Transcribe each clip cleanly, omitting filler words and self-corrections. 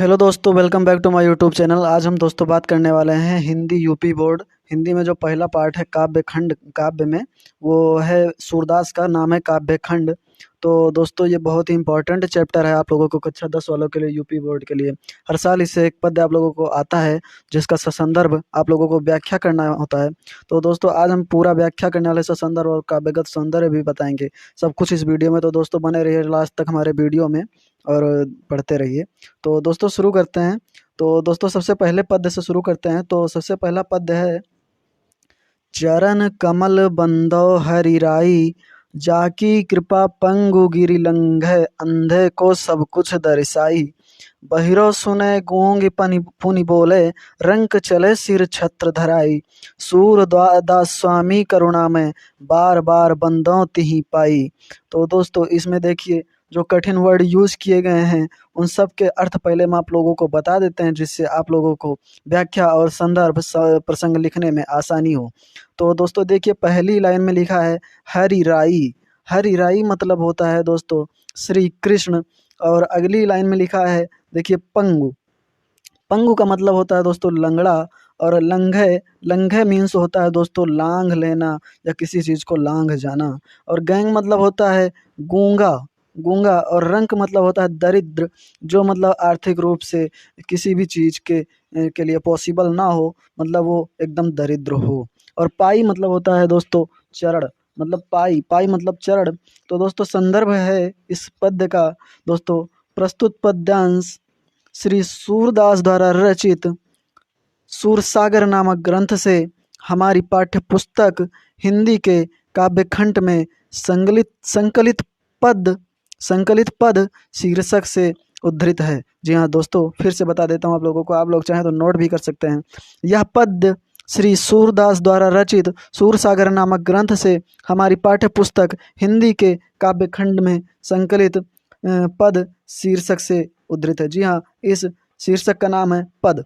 Hello दोस्तों, welcome back to my YouTube channel. आज हम दोस्तों बात करने वाले हैं हिंदी यूपी बोर्ड। हिंदी में जो पहला पार्ट है काव्य खंड, काव्य में वो है सूरदास का नाम है काव्य खंड। तो दोस्तों ये बहुत ही इंपॉर्टेंट चैप्टर है आप लोगों को, कक्षा 10 वालों के लिए, यूपी बोर्ड के लिए। हर साल इससे एक पद्य आप लोगों को आता है जिसका ससंदर्भ आप लोगों को व्याख्या करना होता है। तो दोस्तों आज हम पूरा व्याख्या करने वाले ससंदर्भ और काव्यगत सौंदर्य भी बताएंगे, सब कुछ इस वीडियो में। तो दोस्तों बने रहिए लास्ट तक हमारे वीडियो में और पढ़ते रहिए। तो दोस्तों शुरू करते हैं। तो दोस्तों सबसे पहले पद्य से शुरू करते हैं। तो सबसे पहला पद्य है, चरण कमल बंदो हरिराई, जाकी कृपा पंगु गिरि लंघै, अंधे को सब कुछ दर्शाई। बहिरो सुने गूंग पनि पुनि बोले, रंक चले सिर छत्र धराई। सूर दास स्वामी करुणा में, बार बार बंदों तिहि पाई। तो दोस्तों इसमें देखिए जो कठिन वर्ड यूज किए गए हैं उन सब के अर्थ पहले हम आप लोगों को बता देते हैं, जिससे आप लोगों को व्याख्या और संदर्भ प्रसंग लिखने में आसानी हो। तो दोस्तों देखिए पहली लाइन में लिखा है हरि राई। हरि राई मतलब होता है दोस्तों श्री कृष्ण। और अगली लाइन में लिखा है देखिए पंगु। पंगु का मतलब होता है दोस्तों लंगड़ा। और लंघे, लंघे मीन्स होता है दोस्तों लांघ लेना या किसी चीज़ को लांघ जाना। और गैंग मतलब होता है गूंगा, गूंगा। और रंक मतलब होता है दरिद्र, जो मतलब आर्थिक रूप से किसी भी चीज़ के लिए पॉसिबल ना हो, मतलब वो एकदम दरिद्र हो। और पाई मतलब होता है दोस्तों चरण, मतलब पाई, पाई मतलब चरण। तो दोस्तों संदर्भ है इस पद्य का दोस्तों, प्रस्तुत पद्यांश श्री सूरदास द्वारा रचित सूरसागर नामक ग्रंथ से हमारी पाठ्य पुस्तक हिंदी के काव्य खंड में संकलित पद शीर्षक से उद्धृत है। जी हाँ दोस्तों, फिर से बता देता हूँ आप लोगों को, आप लोग चाहें तो नोट भी कर सकते हैं। यह पद्य श्री सूरदास द्वारा रचित सूरसागर नामक ग्रंथ से हमारी पाठ्य पुस्तक हिंदी के काव्य खंड में संकलित पद शीर्षक से उद्धृत है। जी हाँ, इस शीर्षक का नाम है पद।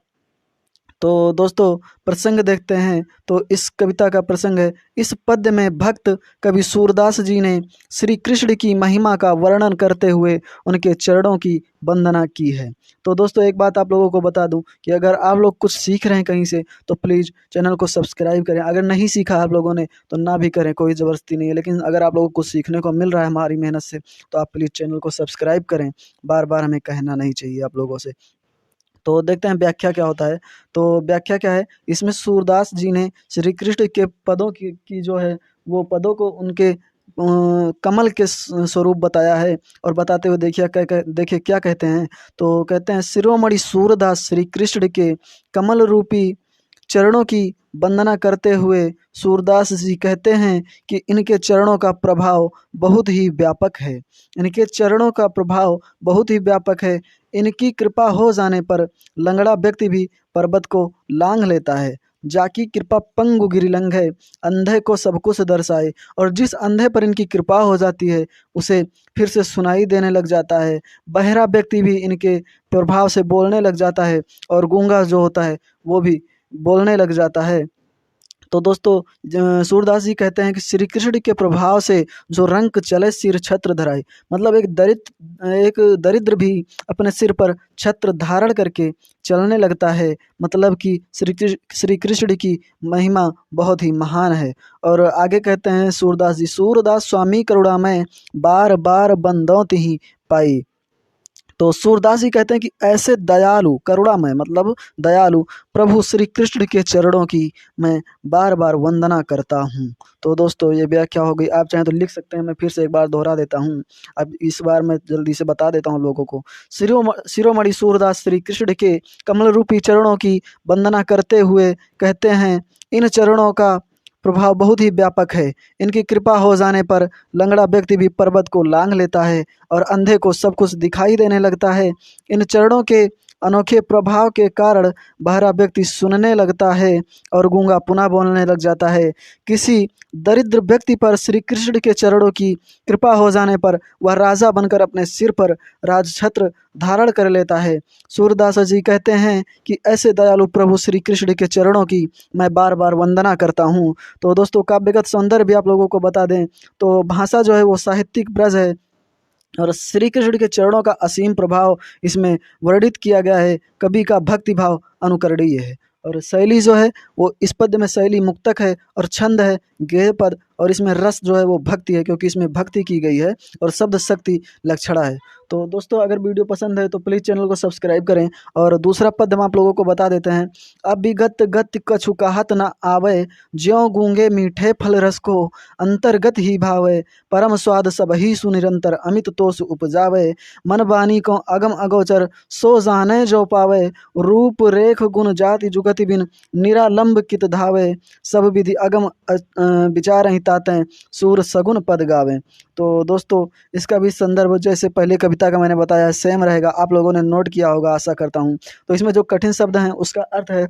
तो दोस्तों प्रसंग देखते हैं। तो इस कविता का प्रसंग है, इस पद्य में भक्त कवि सूरदास जी ने श्री कृष्ण की महिमा का वर्णन करते हुए उनके चरणों की वंदना की है। तो दोस्तों एक बात आप लोगों को बता दूं कि अगर आप लोग कुछ सीख रहे हैं कहीं से तो प्लीज़ चैनल को सब्सक्राइब करें। अगर नहीं सीखा आप लोगों ने तो ना भी करें, कोई ज़बरदस्ती नहीं है। लेकिन अगर आप लोगों को कुछ सीखने को मिल रहा है हमारी मेहनत से तो आप प्लीज़ चैनल को सब्सक्राइब करें। बार बार हमें कहना नहीं चाहिए आप लोगों से। तो देखते हैं व्याख्या क्या होता है। तो व्याख्या क्या है, इसमें सूरदास जी ने श्री कृष्ण के पदों की जो है वो पदों को उनके कमल के स्वरूप बताया है। और बताते हुए देखिए क्या कहते हैं। तो कहते हैं, शिरोमणि सूरदास श्री कृष्ण के कमल रूपी चरणों की वंदना करते हुए सूरदास जी कहते हैं कि इनके चरणों का प्रभाव बहुत ही व्यापक है। इनके चरणों का प्रभाव बहुत ही व्यापक है। इनकी कृपा हो जाने पर लंगड़ा व्यक्ति भी पर्वत को लांघ लेता है। जाकी कृपा पंगु गिरि लंघै, अंधे को सब कुछ दर्शाए। और जिस अंधे पर इनकी कृपा हो जाती है उसे फिर से सुनाई देने लग जाता है। बहरा व्यक्ति भी इनके प्रभाव से बोलने लग जाता है। और गूंगा जो होता है वो भी बोलने लग जाता है। तो दोस्तों सूरदास जी कहते हैं कि श्री कृष्ण के प्रभाव से जो रंक चले सिर छत्र धराई, मतलब एक दरिद्र भी अपने सिर पर छत्र धारण करके चलने लगता है। मतलब कि श्री कृष्ण की महिमा बहुत ही महान है। और आगे कहते हैं सूरदास जी, सूरदास स्वामी करुणामय, बार बार बंदों तिहि पाई। तो सूरदास जी कहते हैं कि ऐसे दयालु, करुणामय मतलब दयालु प्रभु श्री कृष्ण के चरणों की मैं बार बार वंदना करता हूँ। तो दोस्तों ये व्याख्या हो गई, आप चाहें तो लिख सकते हैं, मैं फिर से एक बार दोहरा देता हूँ। अब इस बार मैं जल्दी से बता देता हूँ लोगों को। शिरोमणि सूरदास श्री कृष्ण के कमल रूपी चरणों की वंदना करते हुए कहते हैं, इन चरणों का प्रभाव बहुत ही व्यापक है। इनकी कृपा हो जाने पर लंगड़ा व्यक्ति भी पर्वत को लांघ लेता है और अंधे को सब कुछ दिखाई देने लगता है। इन चरणों के अनोखे प्रभाव के कारण बहरा व्यक्ति सुनने लगता है और गूंगा पुनः बोलने लग जाता है। किसी दरिद्र व्यक्ति पर श्री कृष्ण के चरणों की कृपा हो जाने पर वह राजा बनकर अपने सिर पर राजछत्र धारण कर लेता है। सूरदास जी कहते हैं कि ऐसे दयालु प्रभु श्री कृष्ण के चरणों की मैं बार बार वंदना करता हूँ। तो दोस्तों काव्यगत सौंदर्य भी आप लोगों को बता दें तो भाषा जो है वो साहित्यिक ब्रज है। और श्री कृष्ण के चरणों का असीम प्रभाव इसमें वर्णित किया गया है। कवि का भक्ति भाव अनुकरणीय है। और शैली जो है वो इस पद्य में शैली मुक्तक है और छंद है गेय पद, और इसमें रस जो है वो भक्ति है, क्योंकि इसमें भक्ति की गई है और शब्द शक्ति लक्षणा है। तो दोस्तों अगर वीडियो पसंद है तो प्लीज़ चैनल को सब्सक्राइब करें। और दूसरा पद हम आप लोगों को बता देते हैं। अभिगत गति कछु कहत न आवे, ज्यों गूंगे मीठे फल रस को अंतर्गत ही भावे, परम स्वाद सब ही सुनिरंतर अमित तोष उपजावे, मन बानी को अगम अगोचर सो जाने जो पावे, रूप रेख गुण जाति जुगति बिन निरालंब कित धावे, सब विधि अगम विचार ही ताते सूर सगुन पद गावे। तो दोस्तों इसका भी संदर्भ जैसे पहले कविता का मैंने बताया सेम रहेगा, आप लोगों ने नोट किया होगा आशा करता हूँ। तो इसमें जो कठिन शब्द हैं उसका अर्थ है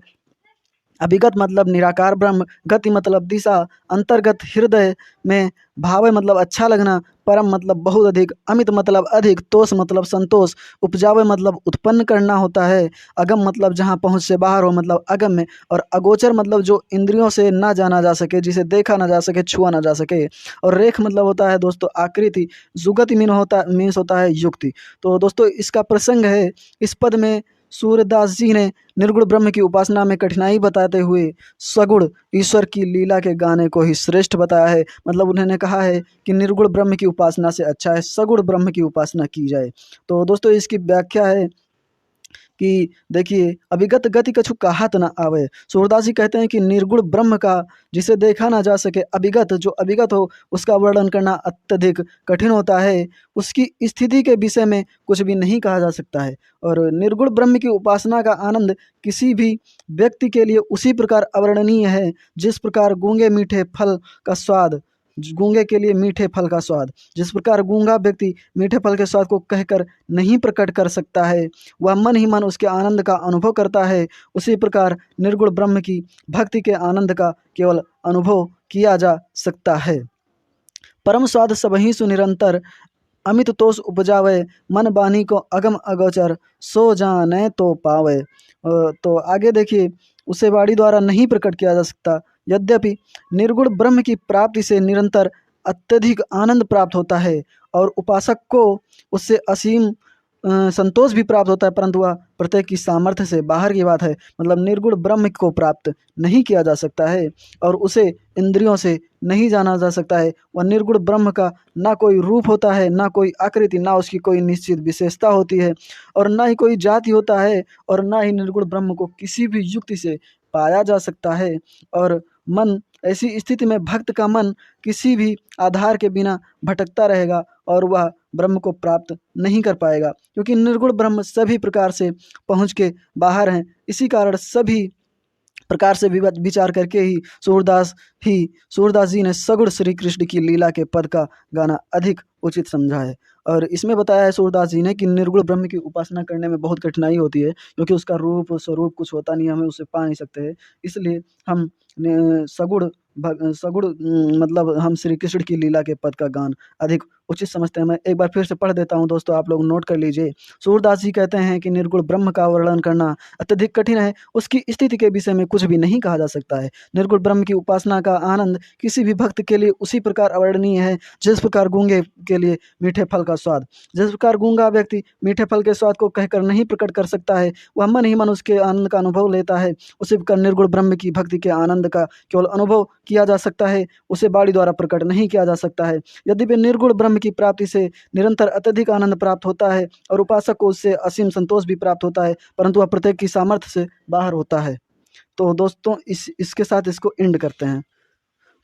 अभिगत मतलब निराकार ब्रह्म, गति मतलब दिशा, अंतर्गत हृदय में, भाव मतलब अच्छा लगना, परम मतलब बहुत अधिक, अमित मतलब अधिक, तोष मतलब संतोष, उपजावे मतलब उत्पन्न करना होता है, अगम मतलब जहाँ पहुँच से बाहर हो मतलब अगम में, और अगोचर मतलब जो इंद्रियों से ना जाना जा सके, जिसे देखा ना जा सके, छुआ ना जा सके, और रेख मतलब होता है दोस्तों आकृति, जुगति मीन्स होता है युक्ति। तो दोस्तों इसका प्रसंग है इस पद में सूरदास जी ने निर्गुण ब्रह्म की उपासना में कठिनाई बताते हुए सगुण ईश्वर की लीला के गाने को ही श्रेष्ठ बताया है। मतलब उन्होंने कहा है कि निर्गुण ब्रह्म की उपासना से अच्छा है सगुण ब्रह्म की उपासना की जाए। तो दोस्तों इसकी व्याख्या है कि देखिए अभिगत गति कछु कहत न आवे। सूरदास जी कहते हैं कि निर्गुण ब्रह्म का जिसे देखा ना जा सके, अभिगत जो अभिगत हो उसका वर्णन करना अत्यधिक कठिन होता है। उसकी स्थिति के विषय में कुछ भी नहीं कहा जा सकता है। और निर्गुण ब्रह्म की उपासना का आनंद किसी भी व्यक्ति के लिए उसी प्रकार अवर्णनीय है जिस प्रकार गूंगे मीठे फल का स्वाद, गूंगे के लिए मीठे फल का स्वाद, जिस प्रकार गूंगा व्यक्ति मीठे फल के स्वाद को कहकर नहीं प्रकट कर सकता है, वह मन ही मन उसके आनंद का अनुभव करता है, उसी प्रकार निर्गुण ब्रह्म की भक्ति के आनंद का केवल अनुभव किया जा सकता है। परम स्वाद सबही सुनिरंतर अमित तोष उपजावे, मन बानी को अगम अगोचर सो जाने तो पावे। तो आगे देखिए उसे वाणी द्वारा नहीं प्रकट किया जा सकता। यद्यपि निर्गुण ब्रह्म की प्राप्ति से निरंतर अत्यधिक आनंद प्राप्त होता है और उपासक को उससे असीम संतोष भी प्राप्त होता है, परंतु वह प्रत्येक की सामर्थ्य से बाहर की बात है। मतलब निर्गुण ब्रह्म को प्राप्त नहीं किया जा सकता है और उसे इंद्रियों से नहीं जाना जा सकता है। वह निर्गुण ब्रह्म का ना कोई रूप होता है, ना कोई आकृति, ना उसकी कोई निश्चित विशेषता होती है, और ना ही कोई जाति होता है, और ना ही निर्गुण ब्रह्म को किसी भी युक्ति से पाया जा सकता है। और मन ऐसी स्थिति में भक्त का मन किसी भी आधार के बिना भटकता रहेगा और वह ब्रह्म को प्राप्त नहीं कर पाएगा, क्योंकि निर्गुण ब्रह्म सभी प्रकार से पहुँच के बाहर हैं। इसी कारण सभी प्रकार से विचार करके ही सूरदास जी ने सगुण श्री कृष्ण की लीला के पद का गाना अधिक उचित समझा है। और इसमें बताया है सूरदास जी ने कि निर्गुण ब्रह्म की उपासना करने में बहुत कठिनाई होती है, क्योंकि उसका रूप स्वरूप कुछ होता नहीं, हमें उसे पा नहीं सकते हैं। इसलिए हम सगुण मतलब हम श्री कृष्ण की लीला के पद का गान अधिक उचित समझते हैं। मैं एक बार फिर से पढ़ देता हूँ दोस्तों, आप लोग नोट कर लीजिए। सूरदास जी कहते हैं कि निर्गुण ब्रह्म का वर्णन करना अत्यधिक कठिन है, उसकी स्थिति के विषय में कुछ भी नहीं कहा जा सकता है। निर्गुण ब्रह्म की उपासना का आनंद किसी भी भक्त के लिए उसी प्रकार अवर्णनीय है जिस प्रकार गूंगे के लिए मीठे फल का स्वाद। जिस प्रकार गूंगा व्यक्ति मीठे फल के स्वाद को कहकर नहीं प्रकट कर सकता है, वह मन ही मन उसके आनंद का अनुभव लेता है, उसी प्रकार निर्गुण ब्रह्म की भक्ति के आनंद का केवल अनुभव किया जा सकता है, उसे वाणी द्वारा प्रकट नहीं किया जा सकता है। यद्यपि निर्गुण ब्रह्म की प्राप्ति से निरंतर अत्यधिक आनंद प्राप्त होता है और उपासक को उससे असीम संतोष भी प्राप्त होता है, परंतु वह प्रत्येक की सामर्थ्य से बाहर होता है। तो दोस्तों इसके साथ इसको एंड करते हैं।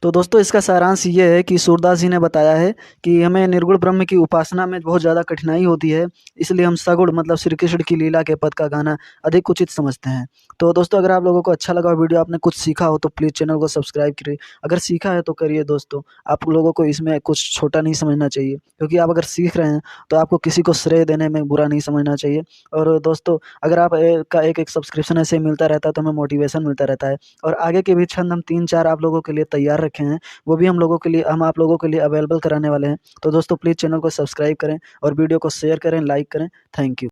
तो दोस्तों इसका सारांश ये है कि सूरदास जी ने बताया है कि हमें निर्गुण ब्रह्म की उपासना में बहुत ज़्यादा कठिनाई होती है, इसलिए हम सगुण मतलब श्री कृष्ण की लीला के पद का गाना अधिक उचित समझते हैं। तो दोस्तों अगर आप लोगों को अच्छा लगा वीडियो, आपने कुछ सीखा हो तो प्लीज़ चैनल को सब्सक्राइब करिए। अगर सीखा है तो करिए दोस्तों, आप लोगों को इसमें कुछ छोटा नहीं समझना चाहिए, क्योंकि आप अगर सीख रहे हैं तो आपको किसी को श्रेय देने में बुरा नहीं समझना चाहिए। और दोस्तों अगर आप का एक सब्सक्रिप्शन ऐसे मिलता रहता है तो हमें मोटिवेशन मिलता रहता है। और आगे के भी छंद हम 3-4 आप लोगों के लिए तैयार रखे हैं, वो भी हम आप लोगों के लिए अवेलेबल कराने वाले हैं। तो दोस्तों प्लीज़ चैनल को सब्सक्राइब करें और वीडियो को शेयर करें, लाइक करें। Thank you.